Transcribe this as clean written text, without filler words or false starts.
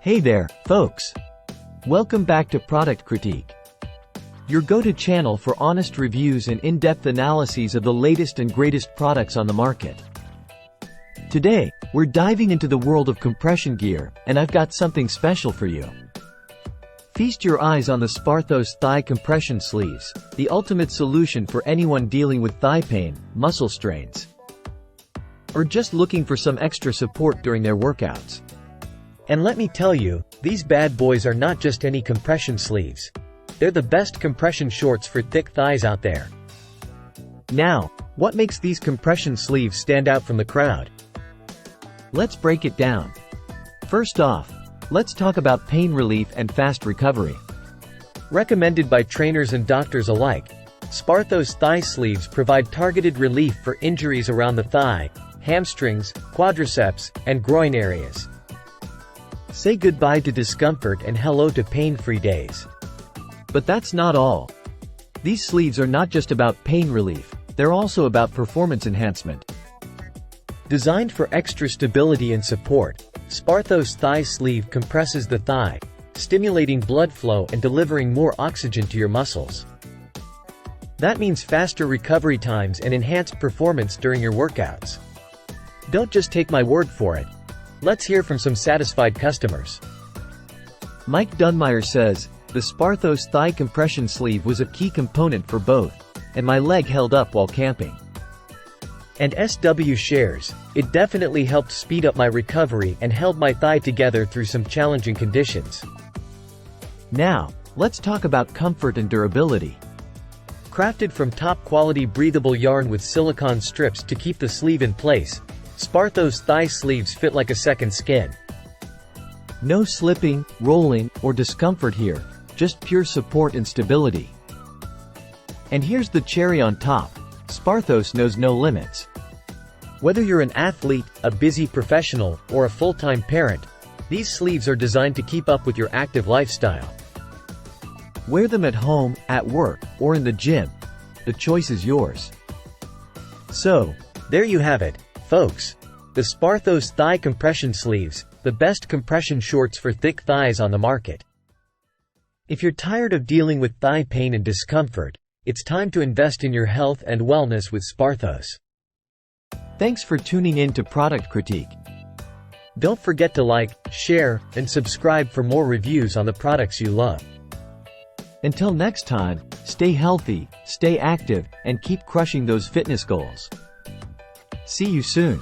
Hey there, folks! Welcome back to Product Critique, your go-to channel for honest reviews and in-depth analyses of the latest and greatest products on the market. Today, we're diving into the world of compression gear, and I've got something special for you. Feast your eyes on the Sparthos Thigh Compression Sleeves, the ultimate solution for anyone dealing with thigh pain, muscle strains, or just looking for some extra support during their workouts. And let me tell you, these bad boys are not just any compression sleeves. They're the best compression shorts for thick thighs out there. Now, what makes these compression sleeves stand out from the crowd? Let's break it down. First off, let's talk about pain relief and fast recovery. Recommended by trainers and doctors alike, Sparthos thigh sleeves provide targeted relief for injuries around the thigh, hamstrings, quadriceps, and groin areas. Say goodbye to discomfort and hello to pain-free days. But that's not all. These sleeves are not just about pain relief, they're also about performance enhancement. Designed for extra stability and support, Sparthos thigh sleeve compresses the thigh, stimulating blood flow and delivering more oxygen to your muscles. That means faster recovery times and enhanced performance during your workouts. Don't just take my word for it. Let's hear from some satisfied customers. Mike Dunmeyer says, "The Sparthos thigh compression sleeve was a key component for both, and my leg held up while camping." And SW shares, "It definitely helped speed up my recovery and held my thigh together through some challenging conditions." Now, let's talk about comfort and durability. Crafted from top-quality breathable yarn with silicone strips to keep the sleeve in place, Sparthos thigh sleeves fit like a second skin. No slipping, rolling, or discomfort here, just pure support and stability. And here's the cherry on top, Sparthos knows no limits. Whether you're an athlete, a busy professional, or a full-time parent, these sleeves are designed to keep up with your active lifestyle. Wear them at home, at work, or in the gym. The choice is yours. So, there you have it, folks. The Sparthos thigh compression sleeves, the best compression shorts for thick thighs on the market. If you're tired of dealing with thigh pain and discomfort, it's time to invest in your health and wellness with Sparthos. Thanks for tuning in to Product Critique. Don't forget to like, share, and subscribe for more reviews on the products you love. Until next time, stay healthy, stay active, and keep crushing those fitness goals. See you soon.